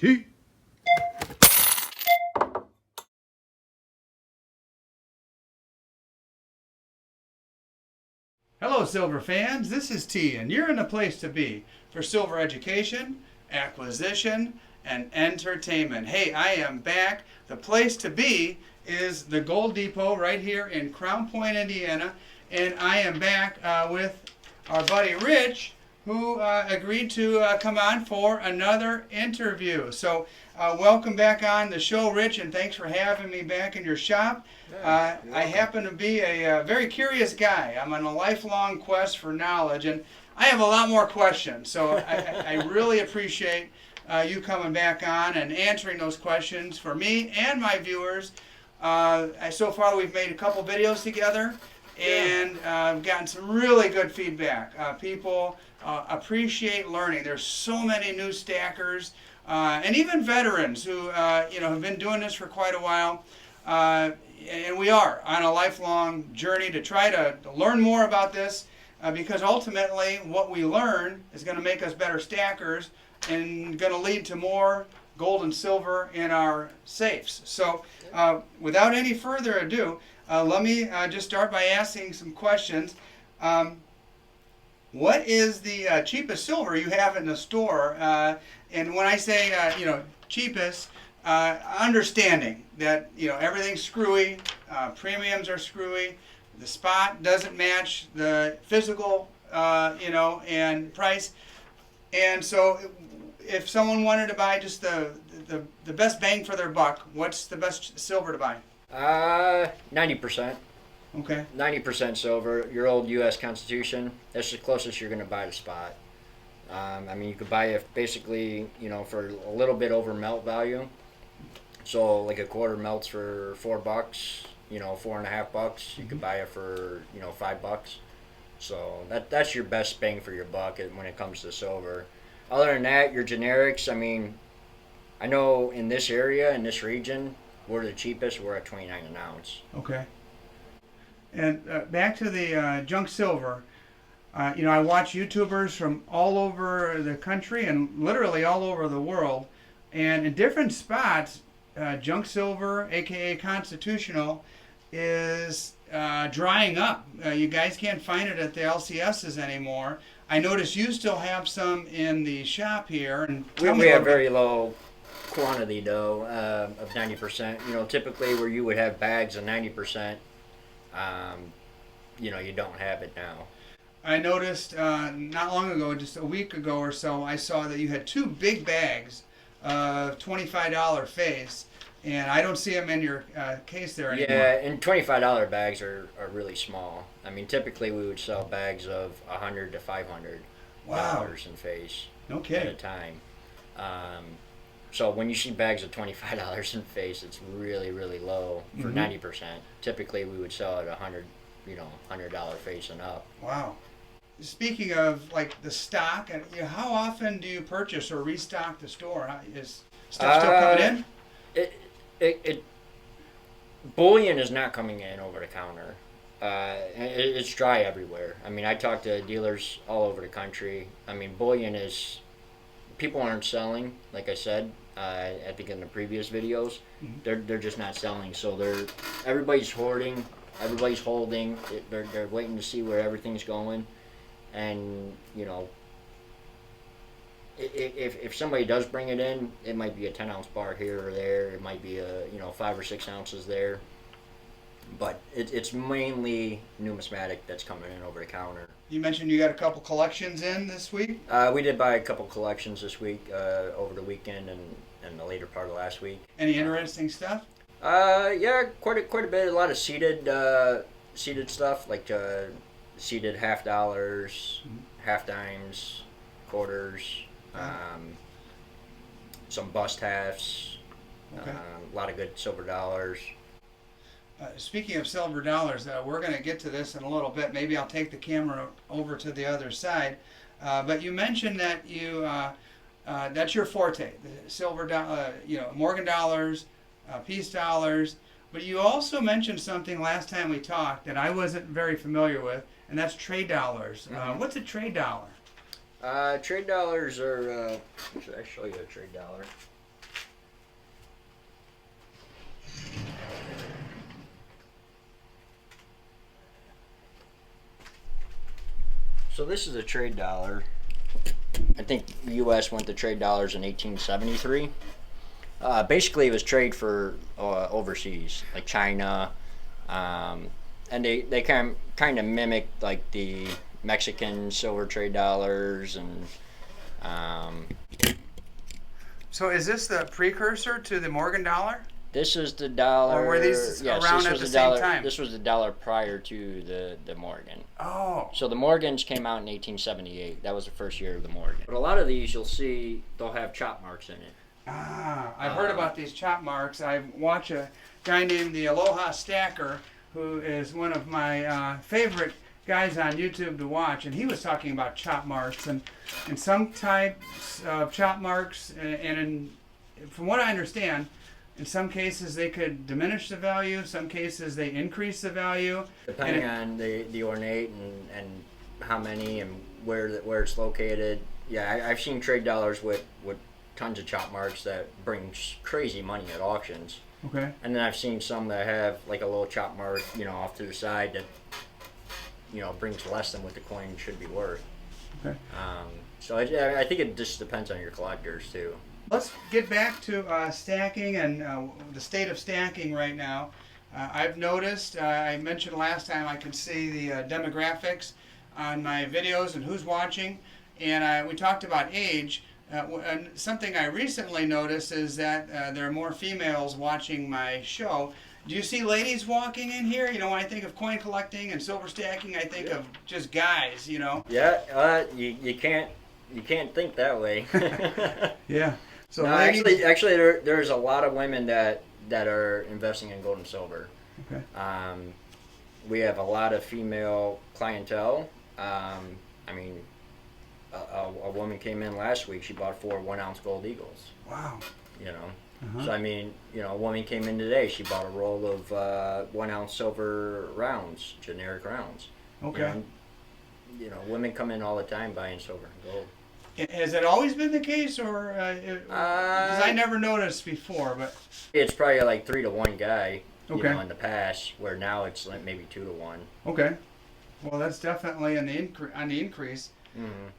T. Hello, silver fans. This is T, and you're in the place to be for silver education, acquisition, and entertainment. Hey, I am back. The place to be is the Gold Depot right here in Crown Point, Indiana, and I am back with our buddy Rich, who agreed to come on for another interview. So welcome back on the show, Rich, and thanks for having me back in your shop. I happen to be a very curious guy. I'm on a lifelong quest for knowledge, and I have a lot more questions. So I really appreciate you coming back on and answering those questions for me and my viewers. So far, we've made a couple videos together, and I've gotten some really good feedback. People appreciate learning. There's so many new stackers and even veterans who have been doing this for quite a while. And we are on a lifelong journey to try to learn more about this because ultimately what we learn is going to make us better stackers and going to lead to more gold and silver in our safes. So without any further ado, let me just start by asking some questions. What is the cheapest silver you have in the store? And when I say cheapest, understanding that everything's screwy, premiums are screwy, the spot doesn't match the physical and price, and so if someone wanted to buy just the best bang for their buck, what's the best silver to buy? 90%. Okay. 90% silver. Your old U.S. Constitution. That's the closest you're going to buy to spot. I mean, you could buy it basically, for a little bit over melt value. So, like a quarter melts for $4, $4.50. You could buy it for, $5. So that's your best bang for your buck when it comes to silver. Other than that, your generics. I mean, I know in this area, in this region, we're the cheapest. We're at 29 an ounce. Okay. And back to the junk silver. I watch YouTubers from all over the country and literally all over the world. And in different spots, junk silver, aka constitutional, is drying up. You guys can't find it at the LCSs anymore. I notice you still have some in the shop here. And we have very low quantity though of 90%. Typically where you would have bags of 90%, you don't have it now. I noticed not long ago, just a week ago or so, I saw that you had two big bags of $25 face, and I don't see them in your case there anymore. Yeah, and $25 bags are really small. I mean, typically we would sell bags of $100 to $500 in face at a time. So when you see bags of $25 in face, it's really, really low for 90%. Typically we would sell at $100 face and up. Wow. Speaking of like the stock, and how often do you purchase or restock the store? Is stuff still coming in? Bullion is not coming in over the counter. It's dry everywhere. I mean, I talk to dealers all over the country. I mean, bullion is, people aren't selling, like I said, I think in the previous videos. They're just not selling. So everybody's hoarding, everybody's holding. They're waiting to see where everything's going. And if somebody does bring it in, it might be a 10-ounce bar here or there. It might be 5 or 6 ounces there. But it's mainly numismatic that's coming in over the counter. You mentioned you got a couple collections in this week? We did buy a couple collections this week, over the weekend and the later part of last week. Any interesting stuff? Yeah, quite a bit. A lot of seated stuff, like seated $half, half dimes, quarters, some bust halves, a lot of good silver dollars. Speaking of silver dollars, we're going to get to this in a little bit. Maybe I'll take the camera over to the other side. But you mentioned that that's your forte, the silver Morgan dollars, peace dollars. But you also mentioned something last time we talked that I wasn't very familiar with, and that's trade dollars. What's a trade dollar? Trade dollars are, should I show you a trade dollar? So this is a trade dollar. I think the U.S. went to trade dollars in 1873. Basically, it was trade for overseas, like China, and they kind of mimicked like the Mexican silver trade dollars, and So is this the precursor to the Morgan dollar? this is the dollar. Or were these yes, around this at was the the same dollar, time? This was the dollar prior to the Morgan. Oh. So the Morgans came out in 1878. That was the first year of the Morgan. But a lot of these you'll see they'll have chop marks in it. Ah, I've heard about these chop marks. I watch a guy named the Aloha Stacker, who is one of my favorite guys on YouTube to watch, and he was talking about chop marks and some types of chop marks, from what I understand, in some cases they could diminish the value, some cases they increase the value. Depending on the ornate and how many and where it's located. Yeah, I've seen trade dollars with tons of chop marks that brings crazy money at auctions. Okay. And then I've seen some that have like a little chop mark, off to the side that, brings less than what the coin should be worth. Okay. So I think it just depends on your collectors too. Let's get back to stacking and the state of stacking right now. I've noticed, I mentioned last time, I can see the demographics on my videos and who's watching, and we talked about age. And something I recently noticed is that there are more females watching my show. Do you see ladies walking in here? When I think of coin collecting and silver stacking, I think of just guys, Yeah, you can't think that way. Yeah. So no, ladies, actually, there's a lot of women that are investing in gold and silver. Okay. We have a lot of female clientele. I mean, a woman came in last week. She bought 4 1-ounce gold eagles. Wow. So I mean, a woman came in today. She bought a roll of 1-ounce silver rounds, generic rounds. Okay. Women come in all the time buying silver and gold. Has it always been the case, or because I never noticed before? But it's probably like 3 to 1 guy. Okay. In the past, where now it's like maybe 2 to 1. Okay. Well, that's definitely on the increase. Mm-hmm.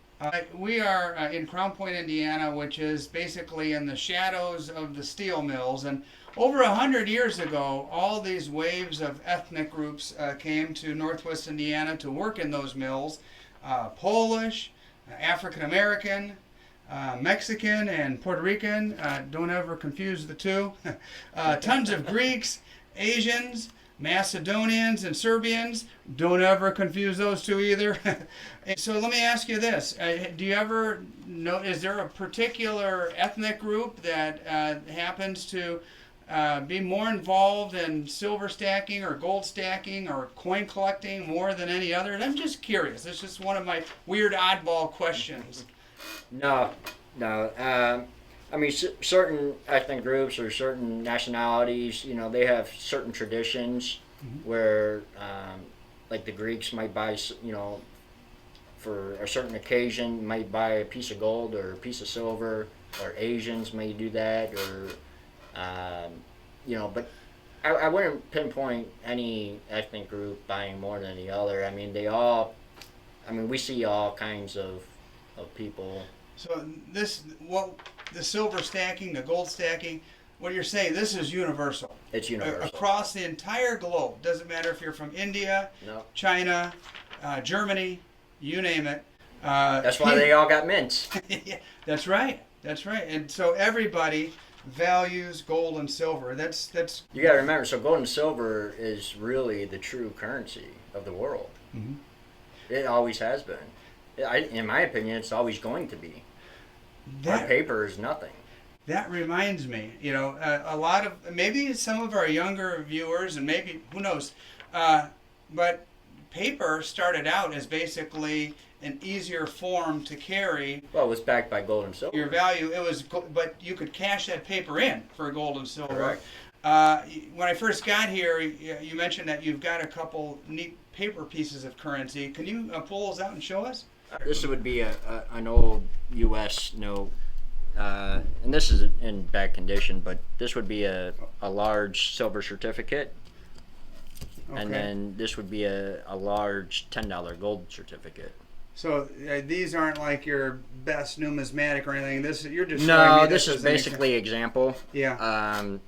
We are in Crown Point, Indiana, which is basically in the shadows of the steel mills. And over 100 years ago, all these waves of ethnic groups came to Northwest Indiana to work in those mills. Polish, African American, Mexican, and Puerto Rican. Don't ever confuse the two. Tons of Greeks, Asians, Macedonians, and Serbians. Don't ever confuse those two either. So let me ask you this. Do you ever know, is there a particular ethnic group that happens to be more involved in silver stacking or gold stacking or coin collecting more than any other? And I'm just curious. It's just one of my weird oddball questions. No. I mean, certain ethnic groups or certain nationalities, they have certain traditions where, like the Greeks might buy, for a certain occasion, might buy a piece of gold or a piece of silver, or Asians may do that, or, but I wouldn't pinpoint any ethnic group buying more than the other. I mean, we see all kinds of people. So the silver stacking, the gold stacking, what you're saying, this is universal. It's universal. Across the entire globe. Doesn't matter if you're from India, China, Germany, you name it. That's why they all got mints. Yeah, that's right. And so everybody values gold and silver. That's. You got to remember, so gold and silver is really the true currency of the world. Mm-hmm. It always has been. In my opinion, it's always going to be. Our paper is nothing. That reminds me, a lot of, maybe some of our younger viewers, and maybe, who knows, but paper started out as basically an easier form to carry. Well, it was backed by gold and silver. Your value, but you could cash that paper in for gold and silver. Correct. When I first got here, you mentioned that you've got a couple neat paper pieces of currency. Can you pull those out and show us? This would be an old U.S. note, and this is in bad condition, but this would be a large silver certificate, and then this would be a large $10 gold certificate. So these aren't like your best numismatic or anything. This you're just showing No, me this is as an basically example. Yeah.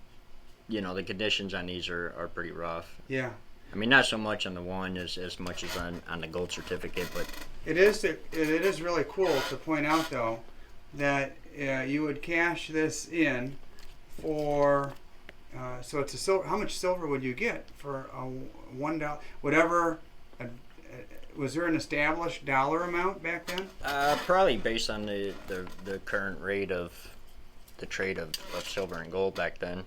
The conditions on these are pretty rough. Yeah. I mean, not so much on the one as much as on the gold certificate, but It is really cool to point out though that you would cash this in for so it's a silver. How much silver would you get for a $1? Whatever. Was there an established dollar amount back then? probably based on the current rate of the trade of silver and gold back then.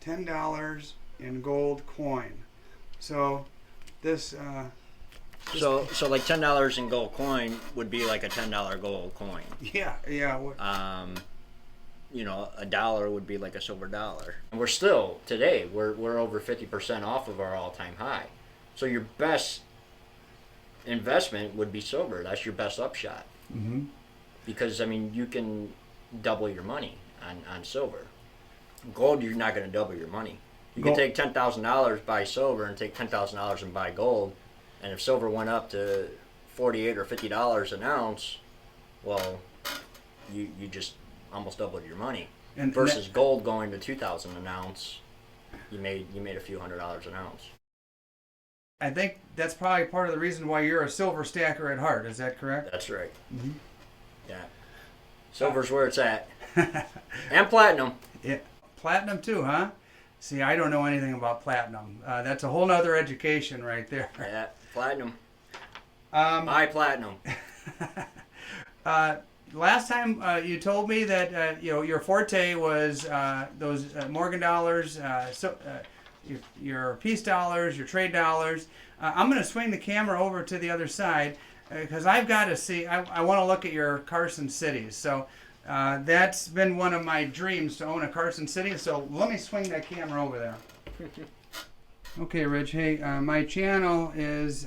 $10 in gold coin. So this. So like $10 in gold coin would be like a $10 gold coin. Yeah. A dollar would be like a silver dollar. And we're still today we're over 50% off of our all-time high. So your best investment would be silver. That's your best upshot. Mm-hmm. Because I mean you can double your money on silver. Gold, you're not going to double your money. You can take $10,000, buy silver, and take $10,000 and buy gold. And if silver went up to $48 or $50 an ounce, well, you just almost doubled your money. And versus gold going to $2,000 an ounce, you made a few $100s an ounce. I think that's probably part of the reason why you're a silver stacker at heart. Is that correct? That's right. Mm-hmm. Yeah. Silver's where it's at. And platinum. Yeah. Platinum too, huh? See, I don't know anything about platinum. That's a whole nother education right there. Yeah, platinum. Buy platinum. Last time you told me that your forte was those Morgan dollars, your peace dollars, your trade dollars. I'm going to swing the camera over to the other side because I've got to see. I want to look at your Carson Cities. So that's been one of my dreams to own a Carson City. So let me swing that camera over there. Okay, Rich. Hey, my channel is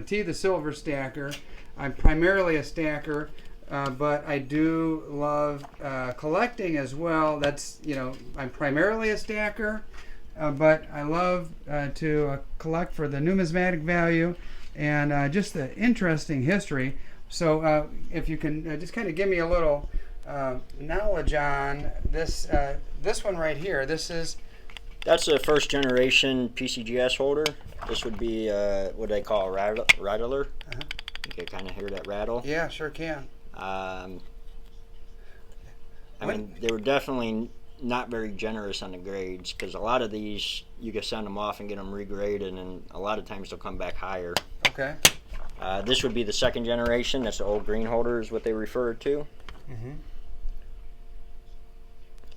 T the Silver Stacker. I'm primarily a stacker. But I do love collecting as well. That's, I'm primarily a stacker, but I love to collect for the numismatic value and just the interesting history. So if you can just kind of give me a little knowledge on this one right here. That's a first generation PCGS holder. This would be what they call a rattler. Uh-huh. You can kind of hear that rattle. Yeah, sure can. I mean, they were definitely not very generous on the grades because a lot of these you can send them off and get them regraded, and a lot of times they'll come back higher. Okay. This would be the second generation. That's the old green holder is what they refer to. Mm-hmm. And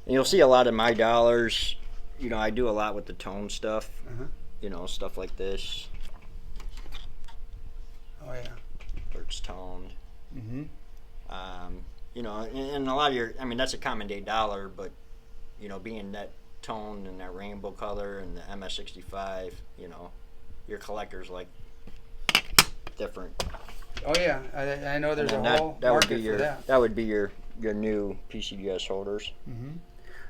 you'll see a lot of my dollars. I do a lot with the tone stuff. Uh-huh. Stuff like this. Oh yeah. Where it's toned. Mm-hmm. And a lot of that's a common day dollar, but, being that tone and that rainbow color and the MS65, your collector's like different. Oh yeah, I know there's a whole market for that. That would be your new PCGS holders. Mm-hmm.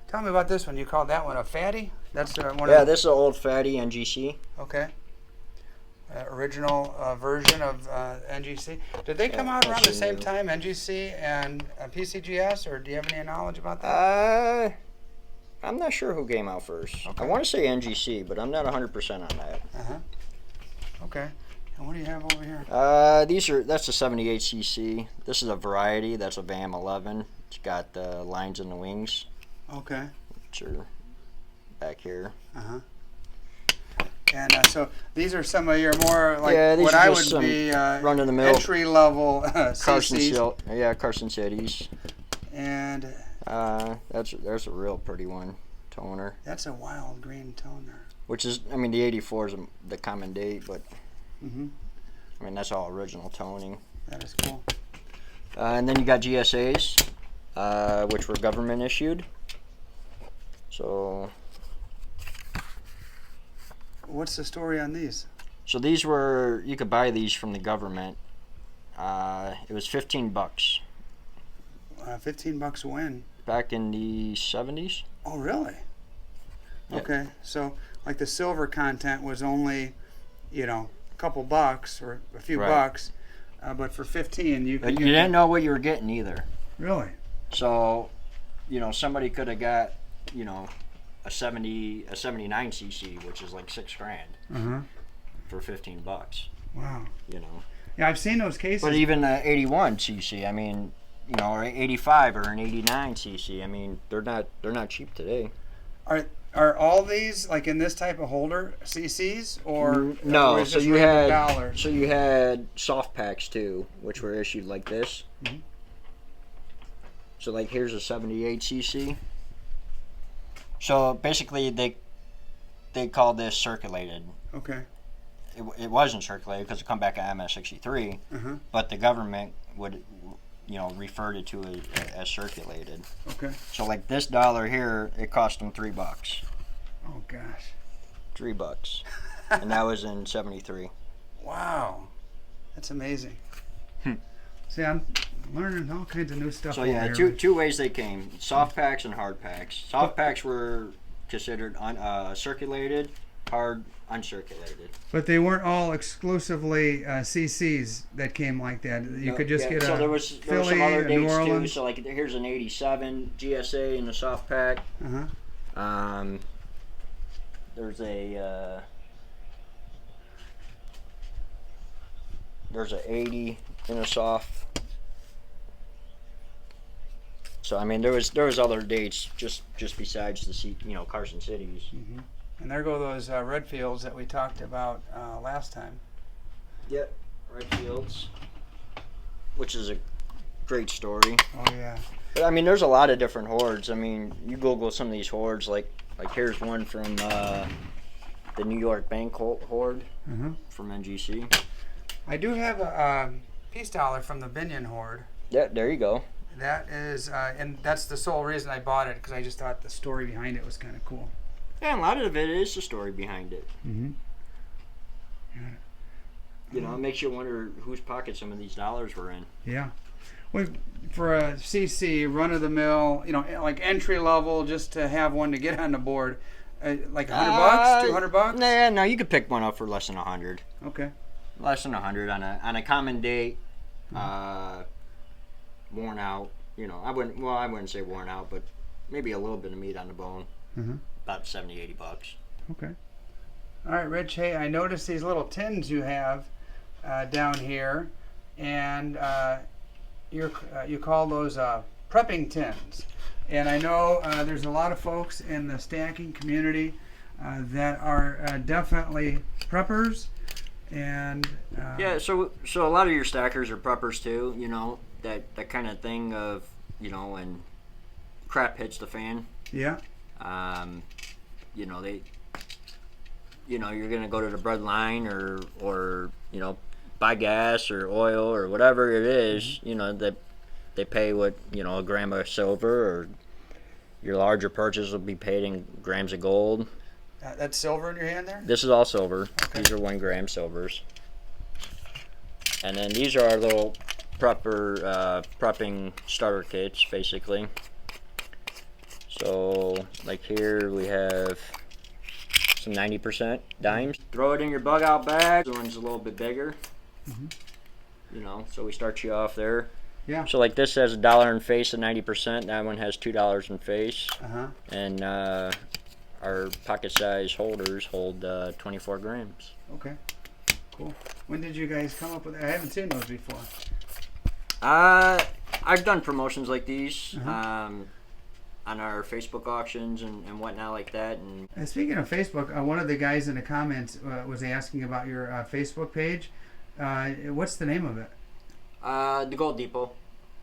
Tell me about this one. You called that one a fatty? That's one. Yeah, this is an old fatty NGC. Okay. Original version of NGC. Did they come out around the same time, NGC and PCGS, or do you have any knowledge about that? I'm not sure who came out first. Okay. I want to say NGC, but I'm not 100% on that. Uh-huh. Okay. And what do you have over here? That's a 78cc. This is a variety. That's a VAM 11. It's got lines in the wings. Okay. Which are back here. Uh-huh. And so these are some of your more like what I would be run-of-the-mill entry level CCs. Carson Cities. And there's a real pretty one, toner. That's a wild green toner. Which is, the 84 is the common date, but mm-hmm. That's all original toning. That is cool. And then you got GSAs, which were government issued. So. What's the story on these? So you could buy these from the government. It was $15. $15 when? Back in the 70s. Oh, really? Yeah. Okay, so like the silver content was only, a couple bucks or a few bucks. but for 15 you But could you didn't know what you were getting either. Really? So, somebody could have got, a 79 cc, which is like $6,000 for $15. Wow. You know. Yeah, I've seen those cases. But even the 81 cc, I mean, or 85 or an 89 cc, I mean, they're not cheap today. Are all these like in this type of holder CCs or no? or is So this you random had dollars? so you had soft packs too, which were issued like this. So like here's a 78 cc. So basically they call this circulated. Okay. It wasn't circulated because it come back at MS-63, but the government would referred it to as circulated. Okay. So like this dollar here, it cost them $3. Oh gosh. $3, and that was in '73. Wow, that's amazing. See, I'm learning all kinds of new stuff. So yeah, over here. two ways they came: soft packs and hard packs. Soft packs were considered circulated, hard uncirculated. But they weren't all exclusively CCs that came like that. You could just get so a there was Philly, some other a dates New too. Orleans. So like here's an '87 GSA in the soft pack. There's a 80 in a soft. So I mean there was other dates just besides the Carson Cities. And there go those red fields that we talked about last time. Yep, Redfields, which is a great story. Oh yeah. But I mean, there's a lot of different hordes. I mean, you Google some of these hordes, like here's one from the New York Bank horde from NGC. I do have a peace dollar from the Binion horde. Yeah, there you go. That is, and that's the sole reason I bought it because I just thought the story behind it was kind of cool. Yeah, a lot of it is the story behind it. It makes you wonder whose pocket some of these dollars were in. Yeah. Well, for a CC, run of the mill, like entry level, just to have one to get on the board, like $100, $200. Nah, no, you could pick one up for less than 100. Okay. Less than 100 on a common date, worn out. I wouldn't say worn out, but maybe a little bit of meat on the bone. About $70-$80. Okay. All right, Rich. Hey, I noticed these little tins you have down here, and you call those prepping tins. And I know there's a lot of folks in the stacking community that are definitely preppers, and yeah. So a lot of your stackers are preppers too. That kind of thing of when crap hits the fan. Yeah. You're gonna go to the bread line or buy gas or oil or whatever it is. That they pay what a gram of silver, or your larger purchase will be paid in grams of gold. That's silver in your hand there? This is all silver. Okay. These are 1 gram silvers. And then these are our little prepping starter kits, basically. So, like here we have some 90% dimes. Throw it in your bug out bag. This one's a little bit bigger. So we start you off there. Yeah. So like this has $1 in face and 90%. That one has $2 in face. And our pocket size holders hold 24 grams. Okay. Cool. When did you guys come up with that? I haven't seen those before. I've done promotions like these on our Facebook auctions and whatnot like that. And speaking of Facebook, one of the guys in the comments was asking about your Facebook page. What's the name of it? The Gold Depot.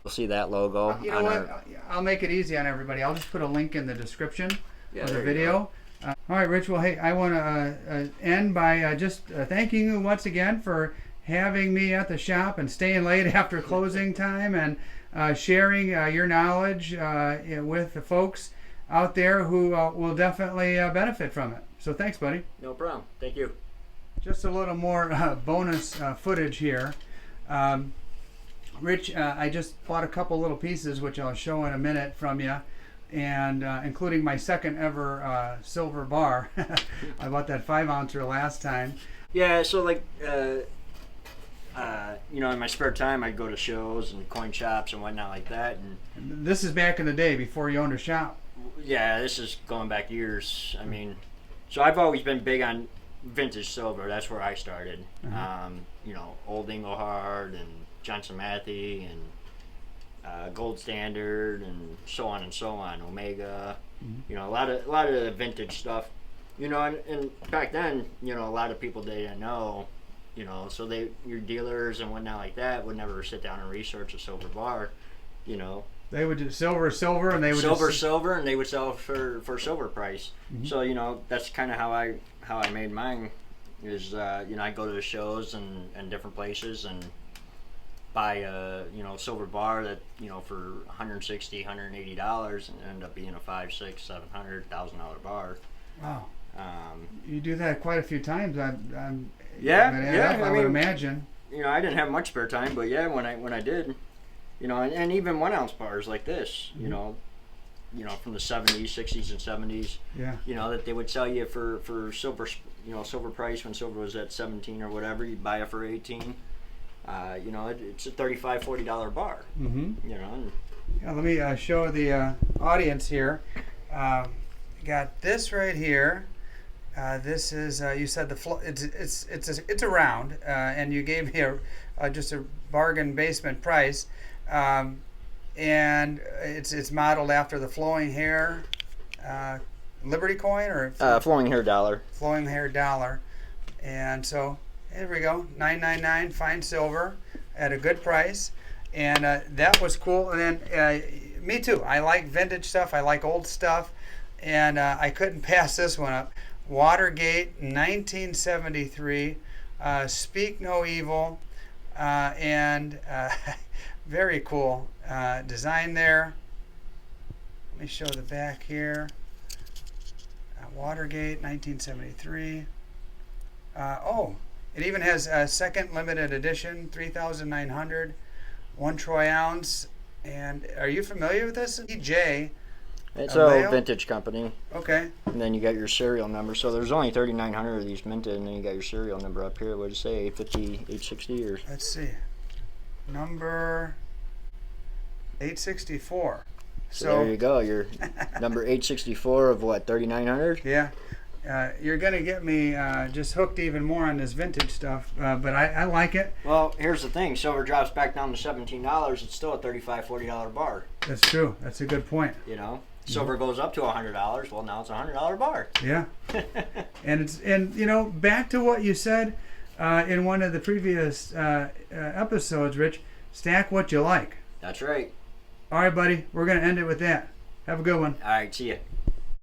You'll see that logo. You know what? I'll make it easy on everybody. I'll just put a link in the description of the video. All right, Rich. Well, hey, I want to end by just thanking you once again for having me at the shop and staying late after closing time and sharing your knowledge with the folks out there who will definitely benefit from it. So thanks, buddy. No problem. Thank you. Just a little more bonus footage here. Rich, I just bought a couple little pieces, which I'll show in a minute from you, and including my second ever silver bar. I bought that 5 ouncer last time. Yeah, so like In my spare time, I'd go to shows and coin shops and whatnot like that. And This is back in the day before you owned a shop. yeah, this is going back years. I mean, so I've always been big on vintage silver. That's where I started. Old Engelhard and Johnson Matthey and Gold Standard and so on and so on. Omega. A lot of the vintage stuff. And back then, a lot of people they didn't know. So your dealers and whatnot like that would never sit down and research a silver bar. They would just silver, and they would silver, and they would sell for silver price. So that's kind of how I made mine. Is I go to the shows and different places and buy a silver bar that for $160, $180 and end up being a $500, $600, $700,000 bar. Wow. You do that quite a few times. I would imagine. I didn't have much spare time, but yeah, when I did, and even 1 ounce bars like this, from the 70s, 60s, and 70s. Yeah. That they would sell you for silver, silver price when silver was at 17 or whatever. You'd buy it for 18. It's a $35, $40 bar. Mm-hmm. And Yeah, let me show the audience here. Got this right here. This is you said it's a round, and you gave me just a bargain basement price, and it's modeled after the flowing hair Liberty coin or flowing hair dollar. Flowing hair dollar, and so here we go, $9.99 fine silver at a good price, and that was cool. And then me too. I like vintage stuff. I like old stuff, and I couldn't pass this one up. Watergate, 1973, Speak No Evil, and very cool design there. Let me show the back here. Watergate, 1973. It even has a second limited edition, 3,900, 1 troy ounce. And are you familiar with this? EJ. It's a vintage company. Okay. And then you got your serial number. So there's only 3,900 of these minted, and then you got your serial number up here. What did it say? 850, 860, or? Let's see. Number 864. So there you go. You're number 864 of what? 3,900. Yeah. You're gonna get me just hooked even more on this vintage stuff, but I like it. Well, here's the thing: silver drops back down to $17. It's still a $35, $40 bar. That's true. That's a good point. Silver goes up to $100. Well, now it's a $100 bar. Yeah. and back to what you said in one of the previous episodes, Rich. Stack what you like. That's right. All right, buddy. We're gonna end it with that. Have a good one. All right. See ya.